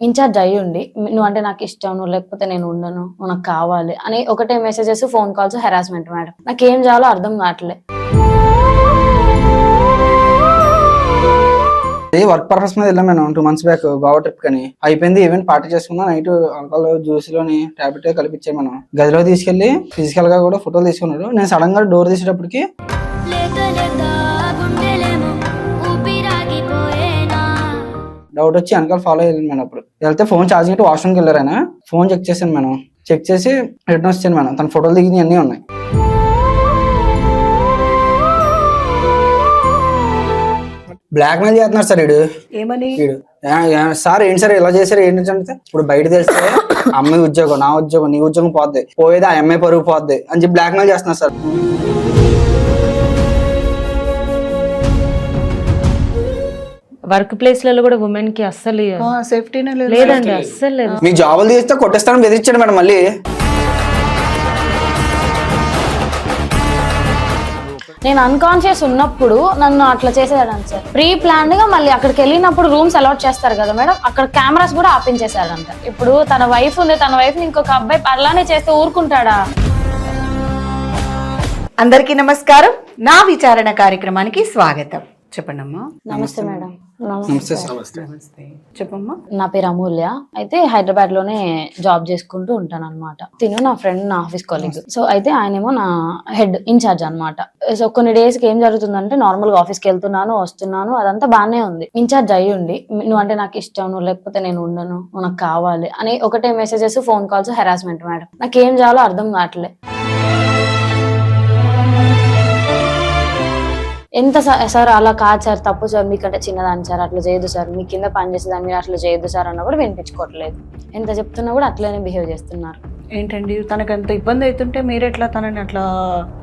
Incharge అయ్యి ఉండి నువ్వు అంటే నాకు ఇష్టం, నువ్వు లేకపోతే నేను ఉండను, నువ్వు నాకు కావాలి అని ఒకటే messages, phone calls, harassment madam. నాకేం చేయాలో అర్థం కావట్లే. వర్క్ పర్పస్ మీద వెళ్ళాం మేము 2 months బ్యాక్ గోవా ట్రిప్ కని. అయిపోయింది ఈవెంట్, పార్టీ చేసుకున్నా. నైట్ ఆల్కహాల్ జ్యూస్ లోని టాబ్లెట్ కలిపించాను. మనం గదిలో తీసుకెళ్లి ఫిజికల్ గా కూడా ఫోటోలు తీసుకున్నాడు. నేను సడన్ గా డోర్ తీసేటప్పటికి డౌట్ వచ్చి వెనకాల ఫాలో అయ్యాను మేడం. అప్పుడు వెళ్తే ఫోన్ ఛార్జింగ్ పెట్టి వాష్రూమ్కి వెళ్ళారు ఆయన. ఫోన్ చెక్ చేశాను మేడం. చెక్ చేసి రిటర్న్ వచ్చాను మేడం. తన ఫోటోలు దిగినవి అన్నీ ఉన్నాయి. బ్లాక్ మెయిల్ చేస్తున్నారు సార్ వీడు. ఏమని సార్ ఏంటి సార్ ఇలా చేశారు ఏంటి అంటే, ఇప్పుడు బయట తెలిస్తే అమ్మాయి ఉద్యోగం, నా ఉద్యోగం, నీ ఉద్యోగం పోద్ది, పోయేది ఆ అమ్మాయి పరుగు పోద్ది అని చెప్పి బ్లాక్ మెయిల్ చేస్తున్నారు సార్. వర్క్ ప్లేస్లలో కూడా ఉమెన్ కి అస్సలు సేఫ్టీనే లేదండి, అస్సలు లేదు. మీ జాబులు తీస్తే కొట్టేస్తానని బెదిరించాడు మేడం. మళ్ళీ నేను అన్కాన్షియస్ ఉన్నప్పుడు నన్ను అట్లా చేసేదాడు సార్. ప్రీ ప్లాన్డ్ గా మళ్ళీ అక్కడికి వెళ్ళినప్పుడు రూమ్స్ అలాట్ చేస్తారు కదా మేడం, అక్కడ కెమెరాస్ కూడా ఆపించేశాడంట. ఇప్పుడు తన వైఫ్ ఉంది, తన వైఫ్ ని ఇంకొక అబ్బాయి అలానే చేస్తే ఊరుకుంటాడా? అందరికీ నమస్కారం. నా విచారణ కార్యక్రమానికి స్వాగతం. చెప్పండి అమ్మా. నమస్తే మేడం. నమస్తే సార్. నమస్తే, చెప్పమ్మా. నా పేరు అమూల్య. అయితే హైదరాబాద్ లోనే జాబ్ చేసుకుంటూ ఉంటాను అనమాట. తిను నా ఫ్రెండ్, నా ఆఫీస్ కొలీగ్. సో అయితే ఆయనేమో నా హెడ్ ఇన్ఛార్జ్ అనమాట. సో కొన్ని డేస్ కి ఏం జరుగుతుందంటే, నార్మల్ గా ఆఫీస్కి వెళ్తున్నాను, వస్తున్నాను, అదంతా బాగానే ఉంది. ఇన్ఛార్జ్ అయ్యి ఉండి నువ్వు అంటే నాకు ఇష్టం, నువ్వు లేకపోతే నేను ఉండను, నువ్వు నాకు కావాలి అని ఒకటే messages, phone calls, harassment madam. నాకేం చేయాలో అర్థం కావట్లే. ఎంత సార్ అలా కాదు సార్, తప్పు సార్, మీకంటే చిన్నదాన్ని సార్, అట్లా చేయదు సార్, మీ కింద పని చేసేదాన్ని మీరు అట్లా చేయొద్దు సార్ అన్న కూడా వినిపించుకోవట్లేదు. ఎంత చెప్తున్నా కూడా అట్లనే బిహేవ్ చేస్తున్నారు. ఏంటండి తనకు అంత ఇబ్బంది అవుతుంటే మీరు ఎట్లా తనని అట్లా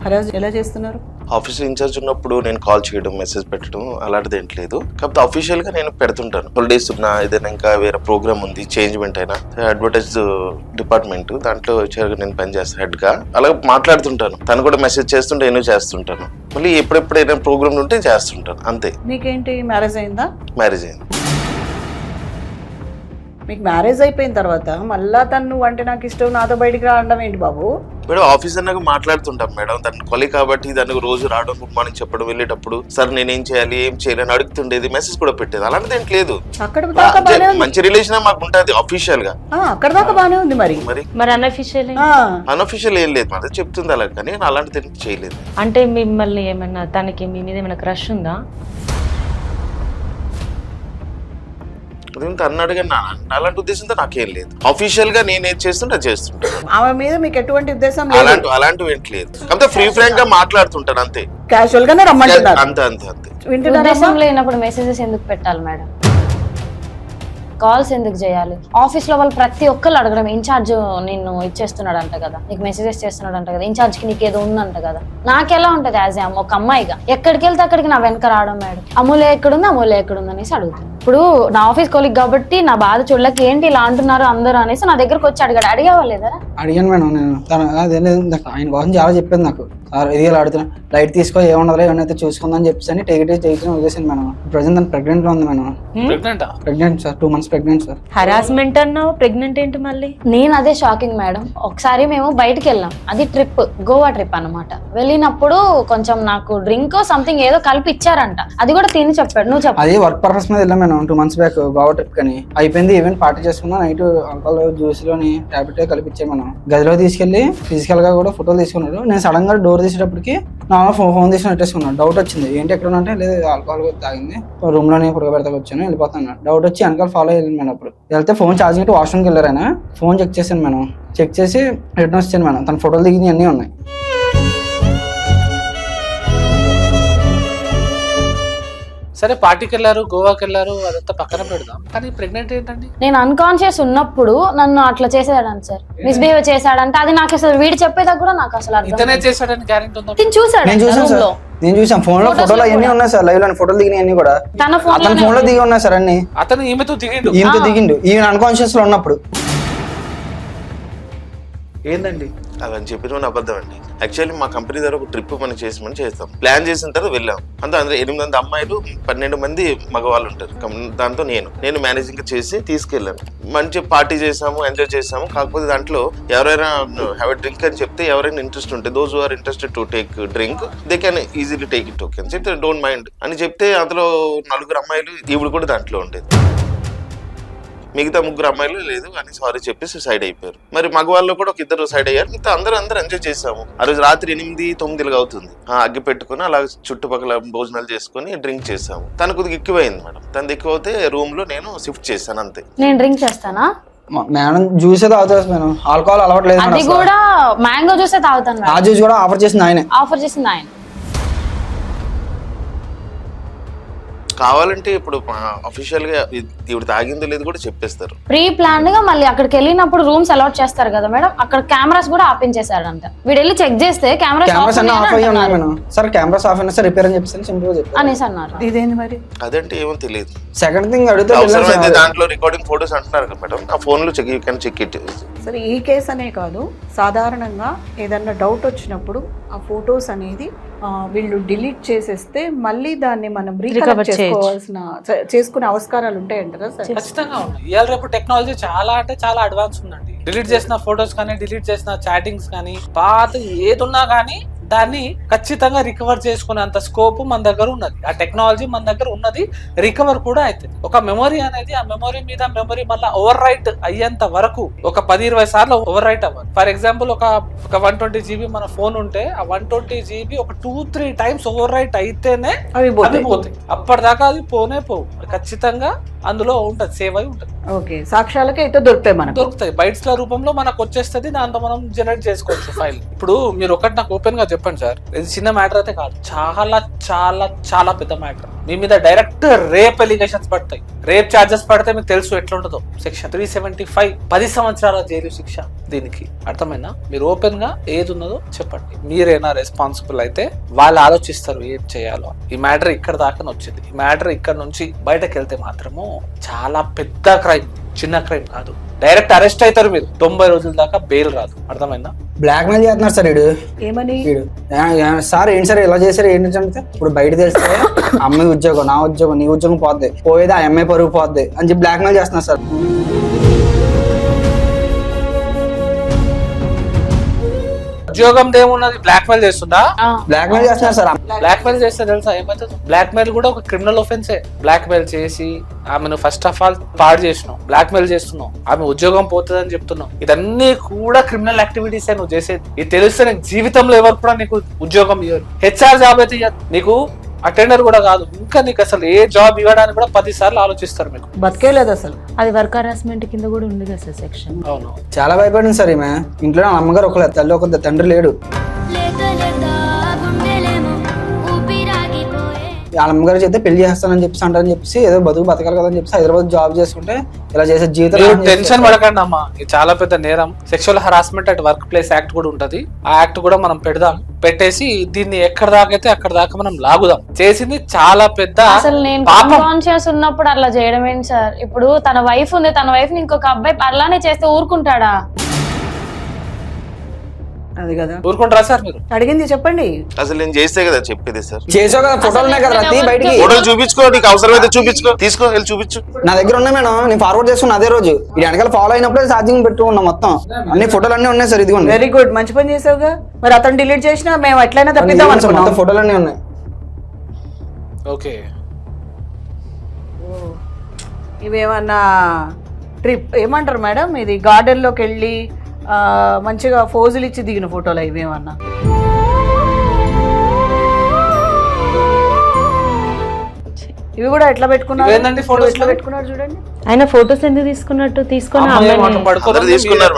హరాస్ ఎలా చేస్తున్నారు? ఆఫీస్ ఇన్ఛార్జ్ ఉన్నప్పుడు నేను కాల్ చేయడం, మెసేజ్ పెట్టడం అలాంటిది ఏంటి లేదు. కాకపోతే అఫీషియల్ గా నేను పెడుతుంటాను. హాలిడేస్ ఉన్నా, ఏదైనా ఇంకా వేరే ప్రోగ్రామ్ ఉంది, చేంజ్మెంట్ అయినా, అడ్వర్టైజ్ డిపార్ట్మెంట్ దాంట్లో వచ్చారు, నేను పనిచేస్తాను హెడ్ గా. అలా మాట్లాడుతుంటాను. తను కూడా మెసేజ్ చేస్తుంటే నేను చేస్తుంటాను. మళ్ళీ ఎప్పుడెప్పుడు ఏదైనా ప్రోగ్రామ్ ఉంటే చేస్తుంటాను, అంతే. మీకేంటి మ్యారేజ్ అయిందా? మ్యారేజ్ అయింది. మీకు మ్యారేజ్ అయిపోయిన తర్వాత మళ్ళా తను అంటే నాకు ఇష్టం, నాతో బయటికి రావడం ఏంటి బాబు? మేడం ఆఫీస్ అన్నాక మాట్లాడుతుంటాం మేడం. తన కొలీగ్ కాబట్టి దానికి రోజు రావడం, గుడ్ మార్నింగ్ చెప్పడం, వెళ్ళేటప్పుడు సార్ నేనేం చేయాలి, ఏం చేయాలి అని అడుగుతుండేది, మెసేజ్ కూడా పెట్టేది. అలాంటిది ఏంటి లేదు. అక్కడ దాకా బానే ఉంది. మంచి రిలేషన్ మాకు ఉంటుంది అఫీషియల్ గా. అక్కడ దాకా బానే ఉంది. మరి అన్అఫీషియల్ అన్అఫీషియల్ ఏం లేదు, మరి చెప్తుంది అలా, కానీ నేను అలాంటిది చేయలేదు. అంటే మిమ్మల్ని ఏమన్నా, తనకి మీ మీద ఏమైనా క్రష్ ఉందా? అన్నాడు కానీ అలాంటి ఉద్దేశంతో నాకేం లేదు. అఫీషియల్ గా నేను ఏది చేస్తుంటే చేస్తుంటాను. ఆమె మీద మీకు ఎటువంటి ఉద్దేశం అలాంటివి ఏంటి లేదు. కాకపోతే ఫ్రీ ఫ్రాంక్ గా మాట్లాడుతుంటాను, అంతే. క్యాజువల్ గానే రమ్మంటున్నారు, అంతే అంతే అంతే. ఉద్దేశం లేనప్పుడు మెసేజెస్ ఎందుకు పెట్టాలి మేడం? కాల్స్ ఎందుకు చేయాలి? ఆఫీస్ లో వాళ్ళు ప్రతి ఒక్కళ్ళు అడగడం, ఇన్ఛార్జ్ నిన్ను ఇచ్చేస్తున్నాడు అంట కదా, నీకు మెసేజెస్ చేస్తున్నాడు అంట కదా, ఇన్ఛార్జ్ కి నీకు ఏదో ఉందంట కదా. నాకెలా ఉంటది యాజ్ ఒక అమ్మాయిగా? ఎక్కడికి వెళ్తే అక్కడికి నా వెనక రావడం మేడం. అమూల్య ఎక్కడుంది, అమూల్య ఎక్కడుంది అనేసి అడుగుతాను. ఇప్పుడు నా ఆఫీస్ కొలీగ్ కాబట్టి నా బాధ చూడలేక ఏంటి ఇలా అంటున్నారు అందరూ అనేసి నా దగ్గరకు వచ్చి అడిగావా లేదా? అడిగాను మేడం. నేను ఆయన కోసం చాలా చెప్పాను. నాకు సార్ ఇది ఇలా అడుగుతున్నా, లైట్ తీసుకో, ఏమన్నదో ఏమైనా చూసుకుందని చెప్పేసి టేక్ వదిలేసాను మేడం. ప్రెసెంట్ తను ప్రెగ్నెంట్ లో ఉంది madam. Pregnant sir, 2 months pregnant sir. Harassment అన్నావు, ప్రెగ్నెంట్ ఏంటి మళ్ళీ? నేను అదే షాకింగ్ మేడం. ఒకసారి మేము బయటకు వెళ్ళాం, అది ట్రిప్, గోవా ట్రిప్ అనమాట. వెళ్ళినప్పుడు కొంచెం నాకు డ్రింక్ సంథింగ్ ఏదో కలిపి ఇచ్చారంట, అది కూడా తిని చెప్పాడు. నువ్వు చెప్పు. అది వర్క్ పర్పస్ మీద వెళ్ళాం madam 2 months back Goa trip కని. అయిపోయింది ఈవెంట్, పార్టీ చేసుకున్నా. నైట్ ఆల్కహాల్ జ్యూస్ లోని టాబ్లెట్ కలిపించాను మనం. గదిలో తీసుకెళ్లి ఫిజికల్ గా కూడా ఫోటోలు తీసుకున్నాడు. నేను సడన్ గా డోర్ తీసేటప్పటికి నా ఫోన్ తీసుకుని పెట్టేసుకున్నాను. డౌట్ వచ్చింది, ఏంటి ఎక్కడ అంటే, లేదు ఆల్కహాల్ తాగింది, రూమ్ లోనే పురగబెడతా వచ్చాను, వెళ్ళిపోతాను. డౌట్ వచ్చి వెనకాల ఫాలో అయ్యాను మేడం. అప్పుడు వెళ్తే ఫోన్ ఛార్జింగ్ పెట్టి వాష్రూమ్కి వెళ్ళారు ఆయన. ఫోన్ చెక్ చేశాను మేడం. చెక్ చేసి రిటర్న్ వచ్చాను మేడం. తన ఫోటోలు దిగినవి అన్నీ ఉన్నాయి. సరే పార్టీకి వెళ్ళారు, గోవాకి వెళ్ళారు, అదంతా పక్కన పెడదాం, కానీ ప్రెగ్నెంట్ ఏంటండి? నేను అన్కాన్షియస్ ఉన్నప్పుడు నన్ను అట్లా చేసేదాడు సార్, మిస్బిహేవ్ చేశాడంటే అది నాకు అసలు వీడు చెప్పేదా కూడా నాకు అసలు ఇతనే చేశాడని గ్యారెంటీ ఉందా? నేను చూసాను ఫోన్ లో, ఫోటోలు అన్ని ఉన్నాయి సార్, లైవ్ లో ఫోటోలు దిగిన అన్ని కూడా తన ఫోన్ లో దిగి ఉన్నాయి సార్ అన్ని. అతను ఈమెతో దిగిండు, ఈయనతో దిగిండు, ఈయన అన్కాన్షియస్ లో ఉన్నప్పుడు. ఏందండి అవని చెప్పిన అబద్ధం అండి. యాక్చువల్లీ మా కంపెనీ ద్వారా ఒక ట్రిప్ మనం చేస్తాం. ప్లాన్ చేసిన తర్వాత వెళ్ళాం. అందులో 8 మంది అమ్మాయిలు 12 మంది మగవాళ్ళు ఉంటారు. దాంతో నేను మేనేజింగ్ చేసి తీసుకెళ్ళాను. మంచి పార్టీ చేసాము, ఎంజాయ్ చేసాము. కాకపోతే దాంట్లో ఎవరైనా హ్యావ్ ఎ డ్రింక్ అని చెప్తే ఎవరైనా ఇంట్రెస్ట్ ఉంటే those who are interested to take drink they can easily take it okay అని చెప్తే డోంట్ మైండ్ అని చెప్తే అందులో 4 అమ్మాయిలు ఈవిడ కూడా దాంట్లో ఉండేది. మిగతా 3 అమ్మాయిలు లేదు అని సారీ చెప్పి సైడ్ అయిపోయారు. మరి మగవాళ్ళు కూడా ఒక 2 సైడ్ అయ్యారు. మిగతా అందరూ ఎంజాయ్ చేసాము. ఆ రోజు రాత్రి 8-9 అవుతుంది. అగ్గి పెట్టుకుని అలా చుట్టుపక్కల భోజనాలు చేసుకుని డ్రింక్ చేసాము. తనకు కొద్దిగా ఎక్కువైంది మేడం. తనది ఎక్కువైతే రూమ్ లో నేను షిఫ్ట్ చేశాను అంతే. నేను డ్రింక్ చేస్తానా మేడం? జ్యూసే తాగుతాను మేడం, ఆల్కహాల్ అలవాటు లేదు. అది కూడా మ్యాంగో జ్యూసే తాగుతాను. ఆ జ్యూస్ కూడా ఆఫర్ చేసింది ఆయనే. కావాలంటే ఇప్పుడు అఫీషియల్ గా ఇవి తాగిందో లేదు కూడా చెప్పేస్తారు. ప్రీ ప్లాన్డ్ గా మళ్ళీ అక్కడికి వెళ్ళినప్పుడు రూమ్స్ అలాట్ చేస్తారు కదా మేడం, అక్కడ కెమెరాస్ కూడా ఆపించేసాడంట. వీడు వెళ్ళి చెక్ చేస్తే కెమెరాస్ అన్ని ఆఫ్ అయ్యి ఉన్నాయి మేడం. సార్ కెమెరాస్ ఆఫ్ అయినా సార్ రిపేర్ అని చెప్పేసి సింపుల్ గా చెప్పారు అనేసి అన్నారు. ఇదేంటి మరి? అదంటే ఏమో తెలియదు. సెకండ్ థింగ్ అడిగితే అవసరమైతే దాంట్లో రికార్డింగ్ ఫోటోస్ అంటున్నారు కదా మేడం, ఆ ఫోన్ లో చెక్ ఇట్. సరే, ఈ కేసు అనే కాదు, సాధారణంగా ఏదన్నా డౌట్ వచ్చినప్పుడు ఆ ఫొటోస్ అనేది వీళ్ళు డిలీట్ చేసేస్తే మళ్ళీ దాన్ని మనం రీకవర్ చేసుకునే ఆస్కారాలు ఉంటాయంటారా సార్? ఖచ్చితంగా ఉన్నాయి. ఇవాళ రేపు టెక్నాలజీ చాలా అంటే చాలా అడ్వాన్స్ ఉందండి. డిలీట్ చేసిన ఫొటోస్ కానీ, డిలీట్ చేసిన చాటింగ్స్ కానీ, పాత ఏదున్నా కానీ దాన్ని ఖచ్చితంగా రికవర్ చేసుకునేంత స్కోప్ మన దగ్గర ఉన్నది. ఆ టెక్నాలజీ మన దగ్గర ఉన్నది, రికవర్ కూడా అవుతుంది. ఒక మెమొరీ అనేది ఆ మెమొరీ మీద మెమొరీ మళ్ళీ ఓవర్ రైట్ అయ్యేంత వరకు ఒక 10-20 సార్లు ఓవర్ రైట్ అవ్వాలి. ఫర్ ఎగ్జాంపుల్ ఒక 120 GB మన ఫోన్ ఉంటే ఆ 120 GB ఒక 2-3 టైమ్స్ ఓవర్ రైట్ అయితేనే అవి పోతాయి. అప్పటిదాకా అది పోనే పోవు. ఖచ్చితంగా అందులో ఉంటది, సేవ్ అయి ఉంటది. ఓకే, సాక్ష్యాలకే అయితే దొరుకుతాయి. బైట్స్ ల రూపంలో మనకు వచ్చేస్తుంది. దాంతో మనం జనరేట్ చేసుకోవచ్చు ఫైల్. ఇప్పుడు మీరు ఒకటి నాకు ఓపెన్ గా చెప్పండి సార్, ఇది చిన్న మ్యాటర్ అయితే కాదు, చాలా చాలా చాలా పెద్ద మ్యాటర్. మీ మీద డైరెక్ట్ రేప్ ఎలిగేషన్స్ పడతాయి. రేప్ చార్జెస్ పడితే మీకు తెలుసు ఎట్లుంటుందో. సెక్షన్ 375 10 సంవత్సరాల జైలు శిక్ష దీనికి. అర్థమైనా? మీరు ఓపెన్ గా ఏది ఉన్నదో చెప్పండి. మీరైనా రెస్పాన్సిబుల్ అయితే వాళ్ళు ఆలోచిస్తారు ఏం చేయాలో. ఈ మ్యాటర్ ఇక్కడ దాకా వచ్చింది. ఈ మ్యాటర్ ఇక్కడ నుంచి బయటకు వెళ్తే మాత్రము చాలా పెద్ద క్రైమ్, చిన్న క్రైమ్ కాదు. డైరెక్ట్ అరెస్ట్ అవుతారు మీరు. 90 రోజుల దాకా బెయిల్ రాదు. అర్థమైందా? బ్లాక్ మెయిల్ చేస్తున్నారు సార్ వీడు. ఏమని? సార్ ఏంటి సార్ ఇలా చేశారు ఏంటి అంటే, ఇప్పుడు బయట తెలిస్తే అమ్మాయి ఉద్యోగం, నా ఉద్యోగం, నీ ఉద్యోగం పోద్ది, పోయేది ఆ అమ్మాయి పరుగు పోద్ది అని చెప్పి బ్లాక్ మెయిల్ చేస్తున్నారు సార్. ఉద్యోగం ఏమున్నది, బ్లాక్ మెయిల్ చేస్తుందా? బ్లాక్ మెయిల్ చేస్తున్నారు సార్. బ్లాక్ మెయిల్ చేస్తే తెలుసా ఏమవుతుంది? బ్లాక్ మెయిల్ కూడా ఒక క్రిమినల్ ఒఫెన్సే. బ్లాక్ మెయిల్ చేసి ఆమెను ఫస్ట్ ఆఫ్ ఆల్ పాడు చేసినావు, బ్లాక్ మెయిల్ చేస్తున్నావు, ఆమె ఉద్యోగం పోతుంది అని చెప్తున్నావు. ఇదన్నీ కూడా క్రిమినల్ యాక్టివిటీస్ నువ్వు చేసేది. ఇది తెలిస్తే నీకు జీవితంలో ఎవరు కూడా నీకు ఉద్యోగం ఇవ్వరు. హెచ్ఆర్ జాబ్ అయితే నీకు అటెండర్ కూడా కాదు, ఇంకా నీకు అసలు ఏ జాబ్ ఇవ్వడానికి కూడా 10 సార్లు ఆలోచిస్తారు. మీకు బతికేలేదు అసలు. అది వర్క్ హరాస్మెంట్ కింద కూడా ఉంది కదా సార్ సెక్షన్. అవును, చాలా భయపడింది సార్ ఈమె. ఇంట్లో అమ్మగారు ఒకలే, తల్లి ఒక తండ్రి లేడు. వాళ్ళ అమ్మగారు చేస్తే పెళ్లి చేస్తానని చెప్పేసి అంటారని చెప్పేసి ఏదో బతకాలి కదా అని చెప్పేసి హైదరాబాద్ జాబ్ చేసుకుంటే ఇలా చేసే జీవితం. టెన్షన్ పడకండి అమ్మా, ఇది చాలా పెద్ద నేరం. Sexual harassment at work place act కూడా ఉంటది. ఆ యాక్ట్ కూడా మనం పెట్టేసి దీన్ని ఎక్కడ దాకా అయితే అక్కడ దాకా మనం లాగుదాం. చేసింది చాలా పెద్ద. అసలు నేను కాన్షియస్ ఉన్నప్పుడు అట్లా చేయడం ఏంటి సార్? ఇప్పుడు తన వైఫ్ ఉంది, తన వైఫ్ ని ఇంకొక అబ్బాయి అలానే చేస్తే ఊరుకుంటాడా? అది కదా, ఊరుకుంటారా సార్? మీరు అడిగింది చెప్పండి. అసలు నేను చేస్తే కదా చెప్పేది సార్. చేసావు కదా, ఫోటోలు ఉన్నాయి కదా, బయటికి ఫోటోలు చూపించుకో, నీకు అవసరమైతే చూపించుకో, తీసుకో, వెళ్ళి చూపించు. నా దగ్గర ఉన్నాయి మేడం, నేను ఫార్వర్డ్ చేసుకున్నా అదే రోజు. ఇది వెనకాల ఫాలో అయినప్పుడే ఛార్జింగ్ పెట్టుకున్నాం మొత్తం. అన్ని ఫోటోలు అన్నీ ఉన్నాయి సార్. ఇదిగోండి. వెరీ గుడ్, మంచి పని చేసావుగా. మరి అతను డిలీట్ చేసినా మేము ఎట్లయినా తప్పిద్దాం అనుకున్నాం. మొత్తం ఫోటోలు అన్నీ ఉన్నాయి. ఓకే, ఇవేమన్నా ట్రిప్ ఏమంటారు మేడం, ఇది గార్డెన్ లోకి వెళ్ళి మంచిగా ఫోజులు ఇచ్చి దిగిన ఫోటోలు ఇవేమన్నా? ఇవి కూడా ఎట్లా పెట్టుకున్నారు? ఎట్లా పెట్టుకున్నారు చూడండి. ఆయన ఫోటోస్ ఎందుకు తీసుకున్నట్టు తీసుకున్నారు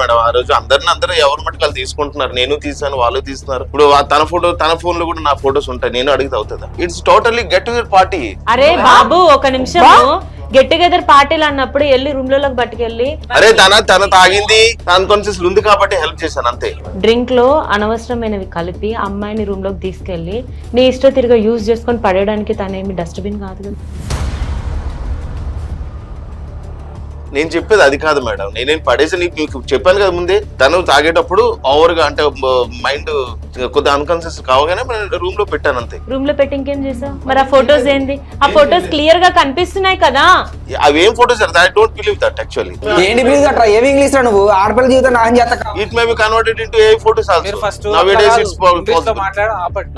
మేడం. ఆ రోజు అందరూ ఎవరు మటుకు వాళ్ళు తీసుకుంటున్నారు. నేను తీసాను, వాళ్ళు తీస్తున్నారు. ఇప్పుడు తన ఫోన్ లో కూడా నా ఫోటోస్ ఉంటాయి. నేను అడిగితే అవుతుందా? It's totally get together party. అరే బాబు ఒక నిమిషం, గెట్ టుగెదర్ పార్టీలు అన్నప్పుడు వెళ్ళి రూమ్ లోకి పట్టుకెళ్ళి, అరే తన తాగింది, తన కాన్షియస్ ఉంది కాబట్టి హెల్ప్ చేశాను అంతే. డ్రింక్ లో అనవసరమైనవి కలిపి అమ్మాయిని రూమ్ లోకి తీసుకెళ్లి నీ ఇష్టం తిరిగా యూజ్ చేసుకొని పడేయడానికి తనేమి డస్ట్బిన్ కాదు కదా. నేను చెప్పేది అది కాదు మేడం. నేనేం పడేసి మీకు చెప్పాను కదా ముందే, తను తాగేటప్పుడు ఓవర్ గా అంటే మైండ్ కొద్దిగా అన్కాన్షియస్ కావగానే రూమ్ లో పెట్టాను అంతే. రూమ్ లో పెట్టి ఇంకేం చేసావు? మరి ఆ ఫొటోస్ ఏంది? ఆ ఫొటోస్ క్లియర్ గా కనిపిస్తున్నాయి కదా. అవి ఏం photos I don't believe that actually. ఏంటి బిలీవ్ అట్లా ఏమి ఇంగ్లీష్ రా నువ్వు? ఆడపిల్ల జీవితం నాశనం చేస్తా. It may be converted into A photos మీరు ఆల్సో. ఫస్ట్ నౌఏడేస్ ఇట్స్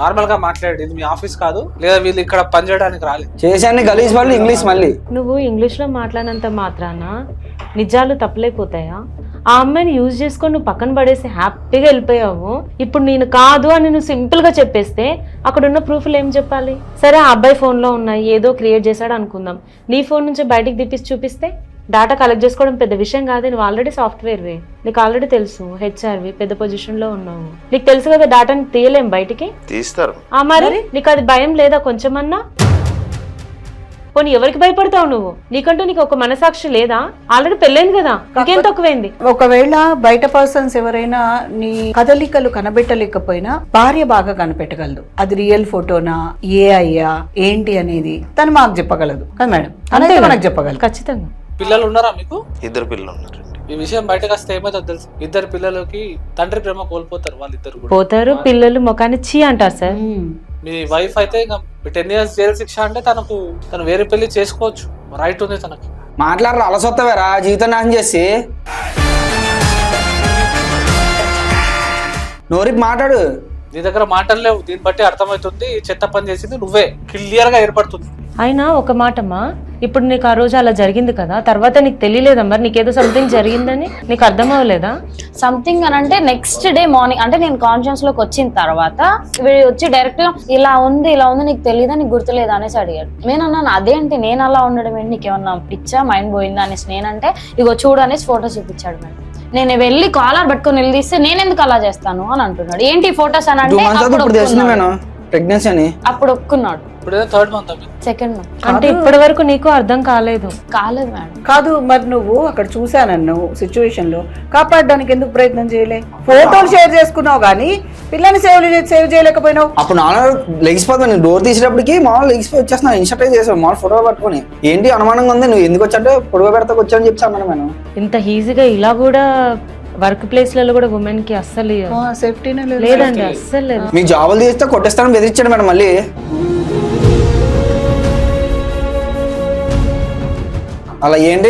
నార్మల్ గా మాట్లాడు. ఇది మీ ఆఫీస్ కాదు, లేదా వీళ్ళు ఇక్కడ పని చేయడానికి రాలేదు. చేశాన్ని గలీజ్ వాళ్ళు ఇంగ్లీష్ మళ్ళీ. నువ్వు ఇంగ్లీష్ లో మాట్లాడినంత మాత్రాన నిజాలు తప్పలేకపోతాయా? ఆ అమ్మాయిని యూజ్ చేసుకొని నువ్వు పక్కన పడేసి హ్యాపీగా వెళ్ళిపోయావు. ఇప్పుడు నేను కాదు అని నువ్వు సింపుల్ గా చెప్పేస్తే అక్కడ ఉన్న ప్రూఫ్లు ఏం చెప్పాలి? సరే ఆ అబ్బాయి ఫోన్ లో ఉన్నాయి, ఏదో క్రియేట్ చేశాడు అనుకుందాం. నీ ఫోన్ నుంచి బయటికి తీపిచ్చి చూపిస్తే డేటా కలెక్ట్ చేసుకోవడం పెద్ద విషయం కాదు. నువ్వు ఆల్రెడీ సాఫ్ట్వేర్వే, నీకు ఆల్రెడీ తెలుసు, హెచ్ఆర్వి పెద్ద పొజిషన్ లో ఉన్నావు, నీకు తెలుసు కదా డేటాని తీయలేం బయటికి. తీస్తారు. మరి నీకు అది భయం లేదా కొంచెమన్నా? పోనీ ఎవరికి భయపడతావు నువ్వు? నీకంటూ నీకు ఒక మనసాక్షి లేదా? ఆల్రెడీ పెళ్ళైంది కదా, ఇంకేం తక్కువైంది? ఒకవేళ బయట పర్సన్స్ ఎవరైనా నీ కదలికలు కనబెట్టలేకపోయినా భార్య బాగా కనిపెట్టగలదు. అది రియల్ ఫోటోనా, ఏఐయా, ఏంటి అనేది తను మాకు చెప్పగలదు కదా మేడం, అంటే మనకు చెప్పగలదు ఖచ్చితంగా. పిల్లలు ఉన్నారా మీకు? 2 పిల్లలు ఉన్నారండి. ఈ విషయం బయటకు వస్తే ఏమైతే తెలుసు, 2 పిల్లలకి తండ్రి ప్రేమ కోల్పోతారు వాళ్ళిద్దరు కూడా. పోతారు, పిల్లలు ముఖాన్ని చీ అంటారు సార్. మీ వైఫ్ అయితే ఇంకా 10 years జైలు శిక్ష అంటే తను వేరే పెళ్లి చేసుకోవచ్చు, రైట్ ఉంది తనకి. మాట్లాడరా అలసొత్తవేరా జీవితం నాశనం చేసి. నోరికి మాట్లాడు. నీ దగ్గర మాటలు లేవు, దీన్ని బట్టి అర్థమవుతుంది చెత్త పని చేసింది నువ్వే, క్లియర్ గా ఏర్పడుతుంది. అయినా ఒక మాటమ్మా, ఇప్పుడు నీకు ఆ రోజు అలా జరిగింది కదా, తర్వాత నీకు తెలియలేదా మరి నీకేదో సంథింగ్ జరిగిందని? నీకు అర్థం అవ్వలేదా? సంథింగ్ అని అంటే నెక్స్ట్ డే మార్నింగ్ అంటే నేను కాన్షియస్ లోకి వచ్చిన తర్వాత వీడు వచ్చి డైరెక్ట్ గా ఇలా ఉంది నీకు తెలియదా, నీకు గుర్తులేదా అనేసి అడిగాడు. నేను అన్నాను అదేంటి నేను అలా ఉండడం ఏంటి, నీకేమన్నా పిచ్చా మైండ్ పోయిందా అనేసి నేనంటే ఇగో చూడు అనేసి ఫోటో చూపించాడు మేడం. నేను వెళ్ళి కాలర్ పట్టుకొని నిలదీస్తే నేను ఎందుకు అలా చేస్తాను అని అంటున్నాడు. ఏంటి ఫోటోస్ అని అంటే ప్రెగ్నెన్సీ అని అప్పుడు ఒప్పుకున్నాడు. ఇప్పుడు 3rd month సెకండ్ మంత్ అంటే ఇప్పటి వరకు నీకు అర్థం కాలేదు మేడం. కాదు మరి నువ్వు అక్కడ చూసానన్ను సిచ్యువేషన్ లో కాపాడడానికి ఎందుకు ప్రయత్నం చేయలే? ఫోటోలు షేర్ చేసుకున్నావు కానీ పిల్లని సేవ్ చేయలేకపోయినావు. అప్పుడు నాన్న లెగిసిపోతాను, నేను డోర్ తీసేటప్పటికి మామూలు లెగిసిపోయి వచ్చేస్తున్నా, ఇన్స్టర్ట్ చేసావు మామూలు ఫోటో పట్టుకొని. ఏంటి అనుమానంగా ఉంది, నువ్వు ఎందుకు వచ్చాటే పొడవ పెడతాకు వచ్చావని చెప్పి అన్నాను నేను. ఇంత ఈజీగా ఇలా కూడా వర్క్ ప్లేస్లలో కూడా ఉమెన్ కి అస్సలు సేఫ్టీనే లేదండి, అస్సలు లేదు. మీ జాబులు తీస్తే కొట్టేస్తానని బెదిరించాడు మేడం. మళ్ళీ అలా ఏంటి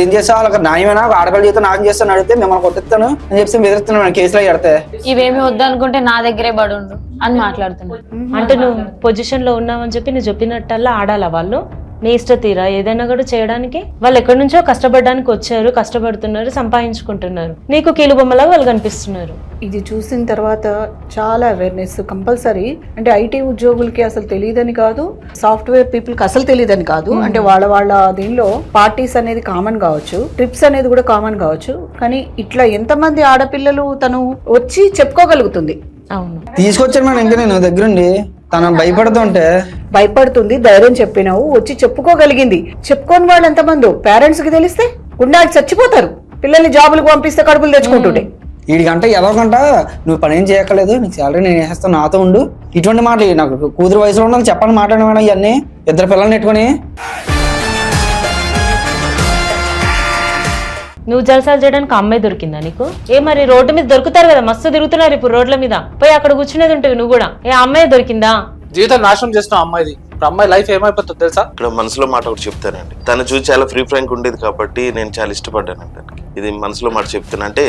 ఏం చేస్తావు, అలా న్యాయమైనా ఆడపిల్ల జీవితం నాకు చేస్తాను అడిగితే మిమ్మల్ని కొట్టిస్తాను అని చెప్పి బెదిరిస్తున్నాను కేసులో కడితే. ఇవేమి వద్దనుకుంటే నా దగ్గరే పడుండు అని మాట్లాడుతున్నాడు. అంటే నువ్వు పొజిషన్ లో ఉన్నావని చెప్పి నువ్వు చెప్పినట్టల్లా ఆడాలా వాళ్ళు? నీ ఇష్ట తీరా ఏదైనా కూడా చేయడానికి? వాళ్ళు ఎక్కడి నుంచో కష్టపడడానికి వచ్చారు, కష్టపడుతున్నారు, సంపాదించుకుంటున్నారు, నీకు కీలుబొమ్మలాగా వాళ్ళు కనిపిస్తున్నారు. ఇది చూసిన తర్వాత చాలా అవేర్నెస్ కంపల్సరీ. అంటే ఐటీ ఉద్యోగులకి అసలు తెలియదని కాదు, సాఫ్ట్వేర్ పీపుల్కి అసలు తెలియదని కాదు. అంటే వాళ్ళ దీనిలో పార్టీస్ అనేది కామన్ కావచ్చు, ట్రిప్స్ అనేది కూడా కామన్ కావచ్చు, కానీ ఇట్లా ఎంతమంది ఆడపిల్లలు తను వచ్చి చెప్పుకోగలుగుతుంది. అవును, తీసుకొచ్చాను మేడం. ఇంకా నేను దగ్గరుండి తను భయపడుతుంది, ధైర్యం చెప్పినావు, వచ్చి చెప్పుకోగలిగింది. చెప్పుకోని వాళ్ళు ఎంతమంది పేరెంట్స్ కి తెలిస్తే గుండాకి చచ్చిపోతారు. పిల్లల్ని జాబులకు పంపిస్తే కడుపులు తెచ్చుకుంటుంటే వీడికంటే ఎదవకంట నువ్వు పని ఏం చేయక్కర్లేదు, నీకు శాలరీ నేను వేస్తాను, నాతో ఉండు. ఇటువంటి మాటలు నాకు కూతురు వయసులో ఉండాలి చెప్పండి మాట్లాడిన మేడం. ఇవన్నీ 2 పిల్లల్ని పెట్టుకొని నువ్వు జలసాలు చేయడానికి అమ్మాయి దొరికిందా నీకు? ఏ మరి రోడ్డు మీద దొరుకుతారు కదా, మస్తు తిరుగుతున్నారు ఇప్పుడు రోడ్ల మీద, పోయి అక్కడ కూర్చునేది ఉంటుంది నువ్వు కూడా. ఏ అమ్మాయి దొరికిందా? జీవితం నాశనం చేసిన అమ్మాయిది. ఇప్పుడు అమ్మాయి లైఫ్ ఏమైపోతుందో తెలుసా? ఇక్కడ మనసులో మాట ఒకటి చెప్తానండి. తను చూసి చాలా ఫ్రీ ఫ్రాంక్ ఉండేది కాబట్టి నేను చాలా ఇష్టపడ్డానండి దానికి. ఇది మనసులో మాట చెప్తాను అంటే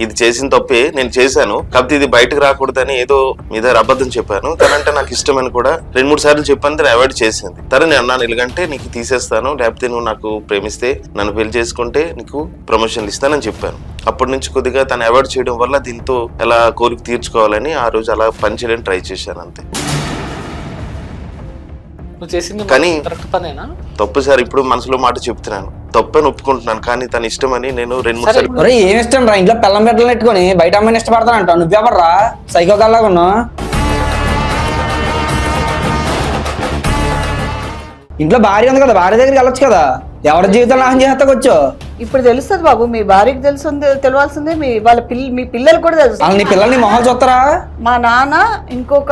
ఇది చేసిన తప్పే, నేను చేశాను, కాకపోతే ఇది బయటకు రాకూడదని ఏదో మీద అబద్ధం చెప్పాను. తనంటే నాకు ఇష్టమని కూడా 2-3 సార్లు చెప్పాను, తను అవాయిడ్ చేసింది. తనని అన్నాను ఎలాగంటే నీకు తీసేస్తాను, లేకపోతే నువ్వు నాకు ప్రేమిస్తే నన్ను పెళ్లి చేసుకుంటే నీకు ప్రమోషన్లు ఇస్తానని చెప్పాను. అప్పటి నుంచి కొద్దిగా తను అవాయిడ్ చేయడం వల్ల దీంతో ఎలా కోరిక తీర్చుకోవాలని ఆ రోజు అలా పని చేయడానికి ట్రై చేశాను అంతే. కానీ తప్పు సార్, ఇప్పుడు మనసులో మాట చెప్తున్నాను, తప్పని ఒప్పుకుంటున్నాను, కానీ తన ఇష్టమని నేను 2-3 సార్లు. ఏం ఇష్టం రా, ఇంట్లో పిల్లం బిడ్డలు పెట్టుకొని బయట అమ్మాయిని ఇష్టపడతానంట, నువ్వెవర్రా సైకో గల్లాగా ఉన్నావు? ఇంట్లో భార్య ఉంది కదా, భార్య దగ్గరికి వెళ్ళొచ్చు కదా. ఎవరి జీవితంలో నాశనం చేస్తాకొచ్చో ఇప్పుడు తెలుస్తుంది బాబు, మీ భార్యకి తెలియాల్సిందే, మీ పిల్లలకు కూడా తెలుసు. అసలు నీ పిల్లల్ని మొహాలు చూస్తారా? మా నాన్న ఇంకొక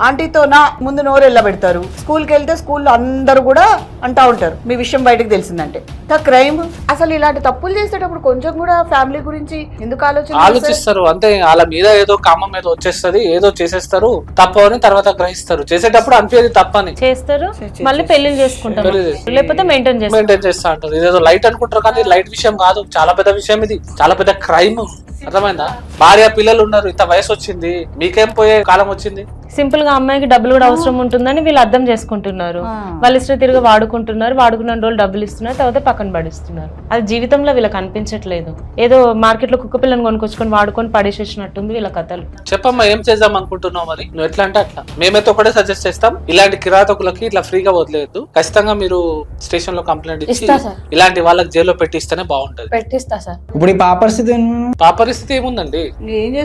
ఆంటీతో నా ముందు నోరు వెళ్ళబెడతారు. స్కూల్కి వెళ్తే స్కూల్లో అందరూ కూడా అంటా ఉంటారు మీ విషయం బయటకు తెలిసిందంటే. క్రైమ్ అసలు ఇలాంటి తప్పులు చేసేటప్పుడు కొంచెం కూడా ఫ్యామిలీ గురించి ఎందుకు ఆలోచిస్తారు? అంతే, వాళ్ళ మీద ఏదో కామం ఏదో వచ్చేస్తుంది, ఏదో చేసేస్తారు తప్పు అని, తర్వాత గ్రహిస్తారు. చేసేటప్పుడు అనిపించేది తప్పని చేస్తారు, మళ్ళీ పెళ్లి చేసుకుంటారు, లేకపోతే మెయింటైన్ చేస్తా అంటారు. ఇదేదో లైట్ అనుకుంటారు, కానీ లైట్ విషయం కాదు, చాలా పెద్ద విషయం. ఇది చాలా పెద్ద క్రైమ్, అర్థమైందా? భార్య పిల్లలు ఉన్నారు, ఇంత వయసు వచ్చింది, మీకేం పోయే కాలం వచ్చింది? సింపుల్ గా అమ్మాయికి డబ్బులు కూడా అవసరం ఉంటుందని వీళ్ళు అర్థం చేసుకుంటున్నారు. వాళ్ళు ఇష్టం తిరిగి వాడుకుంటున్నారు, వాడుకున్న రోజులు డబ్బులు ఇస్తున్నారు, తర్వాత పక్కన పడిస్తున్నారు. అది జీవితంలో వీళ్ళకి అనిపించట్లేదు. ఏదో మార్కెట్ లో కుక్క పిల్లని కొనుక్కొచ్చుకొని వాడుకొని పడేసేసినట్టుంది వీళ్ళ కథలు. చెప్పమ్మా, ఏం చేద్దాం అనుకుంటున్నావు? మరి నువ్వు ఎట్లా అంటే అట్లా. మేమైతే ఒకటే సజెస్ట్ చేస్తాం, ఇలాంటి కిరాతకులకి ఇట్లా ఫ్రీగా వదిలేదు. ఖచ్చితంగా మీరు స్టేషన్ లో కంప్లైంట్ ఇచ్చి ఇలాంటి వాళ్ళకి జైల్లో పెట్టిస్తేనే బాగుంటది. పెట్టిస్తా సార్. ఇప్పుడు ఈ పాప పరిస్థితి ఏముందండి?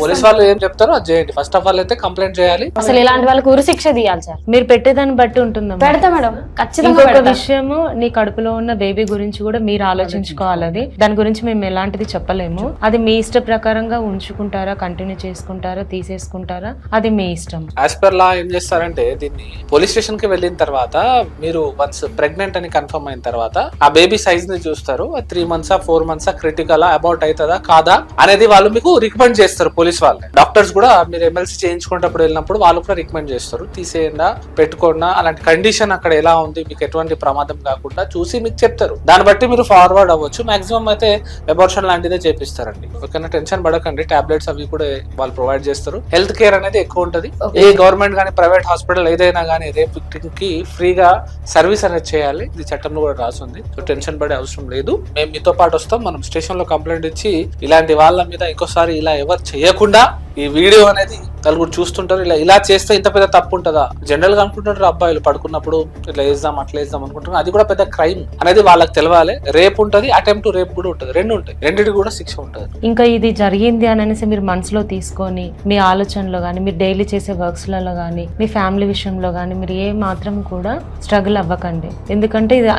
పోలీస్ వాళ్ళు ఏం చెప్తారో అది చేయండి. ఫస్ట్ ఆఫ్ ఆల్ అయితే కంప్లైంట్ చేయాలి. అసలు ఇలాంటి వాళ్ళకి ఉరి శిక్ష తీయాలి సార్. మీరు పెట్టేదాన్ని బట్టి ఉంటుంది. పెడతా మేడం, ఖచ్చితంగా. ఇంకొక విషయము, నీ కడుపులో ఉన్న బేబీ గురించి కూడా మీరు ఆలోచించుకోవాలి. అది దాని గురించి మేము ఎలాంటిది చెప్పలేము. అది మీ ఇష్ట ప్రకారంగా ఉంచుకుంటారా, కంటిన్యూ చేసుకుంటారా, తీసేసుకుంటారా, అది మీ ఇష్టం. యాజ్ పర్ లా ఏం చేస్తారంటే, దీన్ని పోలీస్ స్టేషన్ కి వెళ్ళిన తర్వాత మీరు వన్స్ ప్రెగ్నెంట్ అని కన్ఫర్మ్ అయిన తర్వాత ఆ బేబీ సైజ్ ని చూస్తారు. 3 months 4 months క్రిటికల్ అబౌట్ అవుతుందా కాదా అనేది వాళ్ళు మీకు రికమెండ్ చేస్తారు. పోలీస్ వాళ్ళు, డాక్టర్స్ కూడా మీరు ఎమ్మెల్సీ చేయించుకునేటప్పుడు వెళ్ళినప్పుడు వాళ్ళు కూడా రికమెండ్ చేస్తారు. తీసేయండా, పెట్టుకోండా, అలాంటి కండిషన్ అక్కడ ఎలా ఉంది, మీకు ఎటువంటి ప్రమాదం కాకుండా చూసి మీకు చెప్తారు. దాన్ని బట్టి మీరు ఫార్వర్డ్ అవ్వచ్చు. మాక్సిమం అయితే అబార్షన్ లాంటిదే చేపిస్తారండి. ఓకేనా, టెన్షన్ పడకండి. టాబ్లెట్స్ అవి కూడా వాళ్ళు ప్రొవైడ్ చేస్తారు. హెల్త్ కేర్ అనేది ఎక్కువ ఉంటుంది. ఏ గవర్నమెంట్ కానీ ప్రైవేట్ హాస్పిటల్ ఏదైనా కానీ రేప్ విక్టిమ్ కి ఫ్రీగా సర్వీస్ అనేది చేయాలి. ఇది చట్టంలో కూడా రాసింది. సో టెన్షన్ పడే అవసరం లేదు. మేము మీతో పాటు వస్తాం. మనం స్టేషన్ లో కంప్లైంట్ ఇచ్చి ఇలాంటి వాళ్ళ మీద ఇంకోసారి ఇలా ఎవరు చేయకుండా, ఈ వీడియో అనేది నలుగురు చూస్తుంటారు, ఇలా చేస్తే ఇంత పెద్ద తప్పు ఉంటుందా? జనరల్ గా అనుకుంటుంటారు అబ్బాయిలు పడుకున్నప్పుడు ఇట్లా వేద్దాం అట్లా వేద్దాం అనుకుంటున్నారు. అది కూడా పెద్ద క్రైమ్ అనేది వాళ్ళకి తెలవాలి. రేప్ ఉంటుంది, అటెంప్ట్ రేప్ కూడా ఉంటుంది, రెండు ఉంటాయి. రెండింటికి కూడా శిక్ష ఉంటుంది. ఇంకా ఇది జరిగింది అని అనేసి మీరు మనసులో తీసుకొని మీ ఆలోచనలో కానీ, మీరు డైలీ చేసే వర్క్స్ లలో కానీ, మీ ఫ్యామిలీ విషయంలో కానీ మీరు ఏ మాత్రం కూడా స్ట్రగుల్ అవ్వకండి. ఎందుకంటే ఇది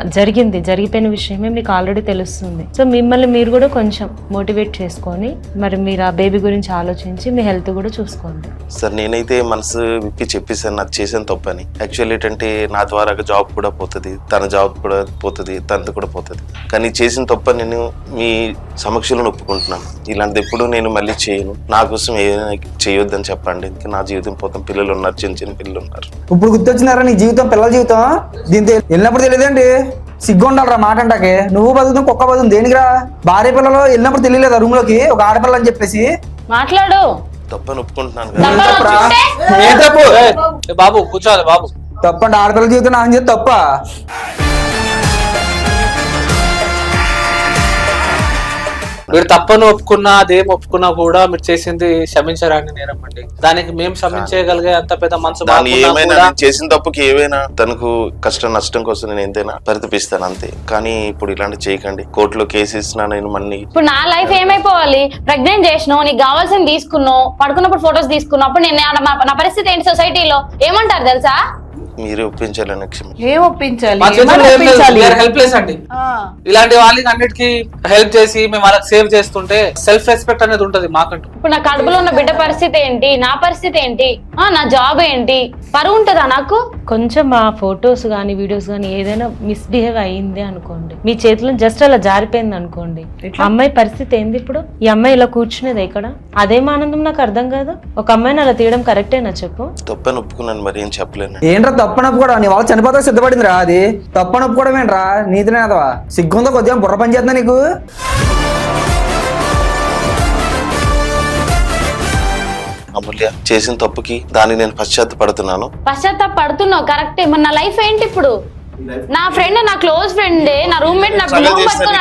జరిగిపోయిన విషయమే మీకు ఆల్రెడీ తెలుస్తుంది. సో మిమ్మల్ని మీరు కూడా కొంచెం మోటివేట్ చేసుకొని మరి మీరు ఆ బేబీ గురించి ఆలోచించి మీ హెల్త్ కూడా చూసుకోండి. సార్, నేనైతే మనసు విప్పి చెప్పేసాను నాకు చేసిన తప్పని. యాక్చువల్లీ ఏంటంటే నా ద్వారా జాబ్ కూడా పోతుంది, తన జాబ్ కూడా పోతుంది, తనది కూడా పోతుంది. కానీ చేసిన తప్ప నేను మీ సమక్షంలో ఒప్పుకుంటున్నాను. ఇలాంటిది ఎప్పుడు నేను మళ్ళీ చేయను. నా కోసం ఏదైనా చేయొద్దని చెప్పండి. ఇంకా నా జీవితం పోతాం. పిల్లలు ఉన్నారు, చిన్న చిన్న పిల్లలు ఉన్నారు. ఇప్పుడు గుర్తొచ్చినారా నీ జీవితం, పిల్లల జీవితం? దీంతో వెళ్ళినప్పుడు తెలియదండి, సిగ్గు ఉండాలరా మాట అంటాకే. నువ్వు బతుకుతావు, కుక్క బతుకుతుంది. దేనికిరా? భార్య పిల్లలు వెళ్ళినప్పుడు తెలియలేదా రూమ్ లోకి ఒక ఆడపిల్ల అని చెప్పేసి? మాట్లాడు. తప్పని ఒప్పుకుంటున్నాను బాబు కూర్చోవాలి. బాబు తప్పండి, ఆడపిల్ల జీవితం నాశనం చేస్తే తప్ప? మీరు తప్పని ఒప్పుకున్నా, అదేం ఒప్పుకున్నా కూడా మీరు చేసింది క్షమించరాని నేరం అండి. దానికి మేము క్షమించగలిగే అంత పెద్ద మనసు చేసిన తప్పుకి ఏవైనా తనకు కష్టం నష్టం కోసం నేను ఎంతైనా పరితపిస్తాను అంతే. కానీ ఇప్పుడు ఇలాంటి చేయకండి. కోర్టులో కేసు ఇస్తున్నా నేను మళ్ళీ. ఇప్పుడు నా లైఫ్ ఏమైపోవాలి? ప్రెగ్నెంట్ చేసినావు, నీకు కావాల్సింది తీసుకున్నావు, పడుకున్నప్పుడు ఫొటోస్ తీసుకున్నావు. అప్పుడు నేను నా పరిస్థితి ఏంటి సొసైటీలో? ఏమంటారు తెలుసా? మీరు ఒప్పించాలని ఏం ఒప్పించాలి? హెల్ప్లెస్ అండి. ఇలాంటి వాళ్ళకి అన్నిటికీ హెల్ప్ చేసి మేము వాళ్ళకి సేవ్ చేస్తుంటే సెల్ఫ్ రెస్పెక్ట్ అనేది ఉంటది మాకంటూ. ఇప్పుడు నా కడుపులో ఉన్న బిడ్డ పరిస్థితి ఏంటి, నా పరిస్థితి ఏంటి, నా జాబ్ ఏంటి, పరువు ఉంటుందా నాకు? కొంచెం ఆ ఫొటోస్ కానీ వీడియోస్ కానీ ఏదైనా మిస్బిహేవ్ అయ్యింది అనుకోండి, మీ చేతిలో జస్ట్ అలా జారిపోయింది అనుకోండి, అమ్మాయి పరిస్థితి ఏంది ఇప్పుడు? ఈ అమ్మాయి ఇలా కూర్చునేది ఇక్కడ, అదేం ఆనందం నాకు అర్థం కాదు. ఒక అమ్మాయిని అలా తీయడం కరెక్టేనా చెప్పు? తప్పని ఒప్పుకున్నాను, మరి ఏం చెప్పలేను. ఏంట్రా తప్పనప్పు కూడా? నీ వాళ్ళు చనిపోతా సిద్ధపడిందిరా. అది తప్పనప్పు కూడా ఏంట్రా? నీతినేదవా? సిగ్గుందో కొద్దిగా బుర్ర పని చేద్దా నీకు? అమూల్య, చేసిన తప్పుకి దాన్ని నేను పశ్చాత్తపడుతున్నాను. పశ్చాత్తపడుతున్నావు కరెక్టే. మరి నా లైఫ్ ఏంటి ఇప్పుడు? నా ఫ్రెండ్, నా క్లోజ్ ఫ్రెండ్, నా రూమ్మేట్ నా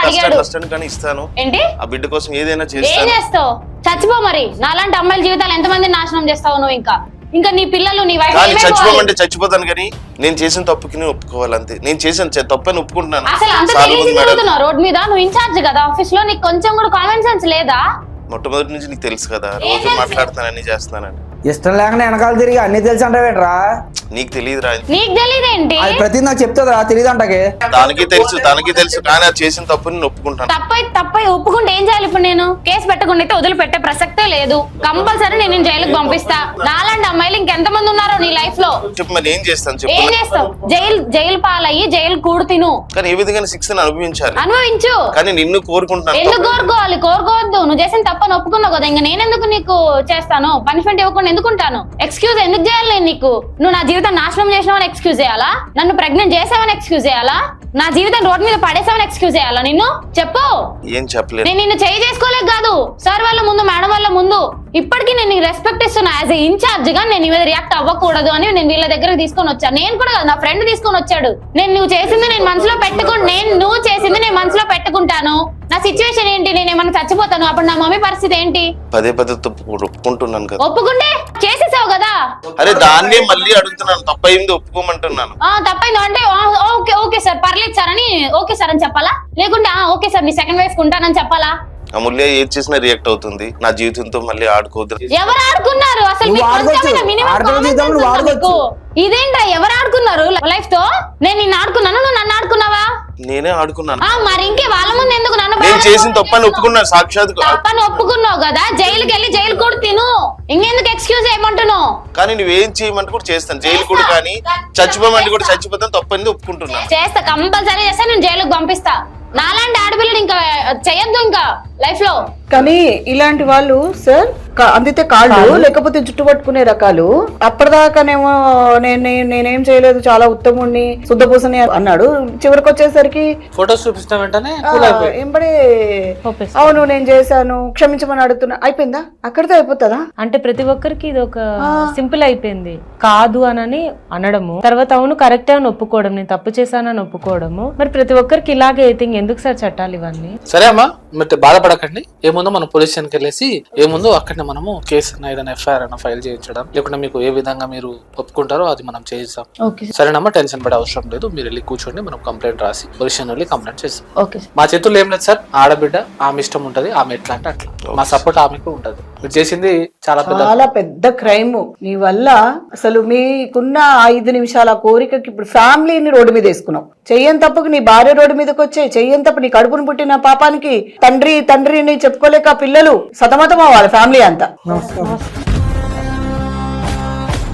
అడిగాడు ఏంటి ఆ బిడ్డ కోసం ఏదైనా ఏం చేస్తావు? చచ్చిపో మరి. నాలాంటి అమ్మాయిల జీవితాలు ఎంతమంది నాశనం చేస్తావు నువ్వు? ఇంకా నీ పిల్లలు, నీ వైఫ్ చచ్చిపోమంటే చచ్చిపోతాను, కానీ నేను చేసిన తప్పుకి నేను ఒప్పుకోవాలంతే. నేను చేసిన తప్పని ఒప్పుకుంటున్నాను. అసలు అంత తిరుగుతున్నావు రోడ్ మీద. నువ్వు ఇన్ఛార్జ్ కదా ఆఫీస్ లో, నీకు కొంచెం కూడా కామన్ సెన్స్ లేదా? మొట్టమొదటి నుంచి నీకు తెలుసు కదా, రోజు మాట్లాడుతాను, అన్ని చేస్తానని. ఇష్టం లేకుండా వెనకాల తిరిగి అన్ని తెలిసి అంటావేంట్రా? నీకు తెలియదురా నీకు తెలియదేంటి? అది ప్రతి నాకు చెప్తుందా తెలియదు అంటకే. దానికి తెలుసు కానీ అది చేసిన తప్పుని నేను ఒప్పుకుంటాను. తప్పై ఒప్పుకుంటే ఏం చేయాలి ఇప్పుడు? నేను కేసు పెట్టకుండా అయితే వదిలిపెట్టే ప్రసక్తే లేదు. కంపల్సరీ నేను జైలుకి పంపిస్తా. నాలాంటి అమ్మాయిలు ఇంకెంతమంది ఉన్నారో నీ లైఫ్ లో? చెప్పు మరి ఏం చేస్తాను చెప్పు. ఏం చేస్తావు? జైలు పాలయ్యి జైలు కూడు తిను. కానీ ఏ విధంగా శిక్షను అనుభవించాలి. అనుభవించు. కానీ నిన్ను కోరుకుంటున్నాను. ఎందుకు కోరుకోవాలి? కోరుకోవద్దు. నువ్వు చేసిన తప్పని ఒప్పుకున్నావు కదా, ఇంకా నేనెందుకు నీకు చేస్తాను? పనిష్మెంట్ ఇవ్వకుండా ఎందుకుంటాను? ఎక్స్క్యూజ్ ఎందుకు చేయాలి నేను నీకు? నువ్వు నా జీవితం నాశనం చేసినావని ఎక్స్క్యూజ్ చేయాలా? నన్ను ప్రెగ్నెంట్ చేసావని ఎక్స్క్యూజ్ చేయాలా? నా జీవితం రోడ్ మీద పడేసావని ఎక్స్క్యూజ్ చేయాలా? నిన్ను చెప్పు. ఏం చెప్పలేదు. నేను నిన్ను చేయి చేసుకోలేక కాదు, సార్ వాళ్ళ ముందు, మేడం వాళ్ళ ముందు ఇప్పటికీ నేను రెస్పెక్ట్ ఇస్తున్నా. యాజ్ ఏ ఇన్ఛార్జ్ గా నేను మీద రియాక్ట్ అవ్వకూడదు అని నేను వీళ్ళ దగ్గరకు తీసుకొని వచ్చాను. నేను కూడా కాదు, నా ఫ్రెండ్ తీసుకొని వచ్చాడు. నువ్వు చేసింది నేను మనసులో నువ్వు చేసింది నేను మనసులో పెట్టుకుంటాను. నా సిచ్యువేషన్ ఏంటి? నేను ఏమన్నా చచ్చిపోతాను, అప్పుడు నా మమ్మీ పరిస్థితి ఏంటి? పదే ఒప్పుకుంటున్నాను కదా. ఒప్పుకుంటే చేసేసావు కదా. అరే దాన్నే మళ్ళీ అడుగుతున్నాను, తప్పైంది ఒప్పుకోమంటున్నాను. తప్పైంది అంటే ఓకే సార్, పర్లేదు సార్ అని ఓకే సార్ అని చెప్పాలా? లేకుంటే ఓకే సార్ నీ సెకండ్ వైఫ్ ఉంటానని చెప్పాలా? అమూల్య ఏది చేసినా రియాక్ట్ అవుతుంది. నా జీవితంతో మళ్ళీ ఆడుకోవద్దు. ఎవరు ఆడుకున్నారు అసలు? ఇదేంట్రా, ఎవరు ఆడుకున్నారు లైఫ్ తో? నేను నిన్ను ఆడుకున్నాను, నువ్వు నన్ను ఆడుకున్నావా? నేనే ఆడుకున్నాను. మరి ఇంకే వాళ్ళ ముందు ఎందుకు నన్ను? నేను చేసిన తప్పని ఒప్పుకున్నాను, సాక్షాత్ తప్పని ఒప్పుకున్నావు కదా, జైలుకి వెళ్ళి జైలు కూడా తిను. ఇంకెందుకు ఎక్స్క్యూజ్ చేయమంటున్నావు? కానీ నువ్వేం చేయమంటే కూడా చేస్తాను. జైలు కూడా కానీ చచ్చిపోమంటే కూడా చచ్చిపోతాను. తప్పని ఒప్పుకుంటున్నాను. చేస్తా, కంపల్సరీ చేస్తా. నేను జైలుకి పంపిస్తా. నాలాంటి ఆడపిల్లలు ఇంకా చెయ్యొద్దు ఇంకా లైఫ్ లో. కానీ ఇలాంటి వాళ్ళు సార్ అందితే కాళ్ళు లేకపోతే జుట్టు పట్టుకునే రకాలు. అప్పటిదాకానేమో నేనేం చేయలేదు, చాలా ఉత్తముణ్ణి, శుద్ధపూసని అన్నాడు. చివరికి వచ్చేసరికి ఫోటోస్ చూపిస్తాం వెంటనే ఎంబడే అవును నేను చేశాను క్షమించమని అడుగుతున్నా. అయిపోయిందా? అక్కడితో అయిపోతుందా? అంటే ప్రతి ఒక్కరికి ఇది ఒక సింపుల్ అయిపోయింది. కాదు అని అనడము, తర్వాత అవును కరెక్టే అని ఒప్పుకోవడం, నేను తప్పు చేశానని ఒప్పుకోవడము. మరి ప్రతి ఒక్కరికి ఇలాగే అయితే ఎందుకు సార్ చట్టాలు ఇవన్నీ? సరే అమ్మా, మీరు బాధపడకండి. ఏముందో మనం పోలీస్ స్టేషన్కి వెళ్ళేసి ఏముందో అక్కడనే మనము కేసు ఏదైనా ఎఫ్ఐఆర్ అయినా ఫైల్ చేయించడం, లేకుంటే మీకు ఏ విధంగా మీరు ఒప్పుకుంటారో అది మనం చేయిస్తాం. సరేనమ్మా, టెన్షన్ పడే అవసరం లేదు. మీరు వెళ్ళి కూర్చోండి, మనం కంప్లైంట్ రాసి పోలీస్ స్టేషన్ వెళ్ళి కంప్లైంట్ చేస్తాం. మా చేతుల్లో ఏం లేదు సార్. ఆడబిడ్డ ఆమె ఇష్టం ఉంటది, ఆమె ఎట్లా అంటే అట్లా. మా సపోర్ట్ ఆమెకు ఉంటది. మీరు చేసింది చాలా పెద్ద క్రైమ్. నీ వల్ల అసలు మీకున్న 5 నిమిషాల కోరికకి ఇప్పుడు ఫ్యామిలీని రోడ్డు మీద వేసుకున్నావు. చెయ్యని తప్పుకు నీ భార్య రోడ్డు మీదకి వచ్చే, చెయ్యని తప్పు నీ కడుపును పుట్టిన పాపానికి తండ్రిని చెప్పుకోలేక పిల్లలు సతమతం అవ్వాలి ఫ్యామిలీ అంతా.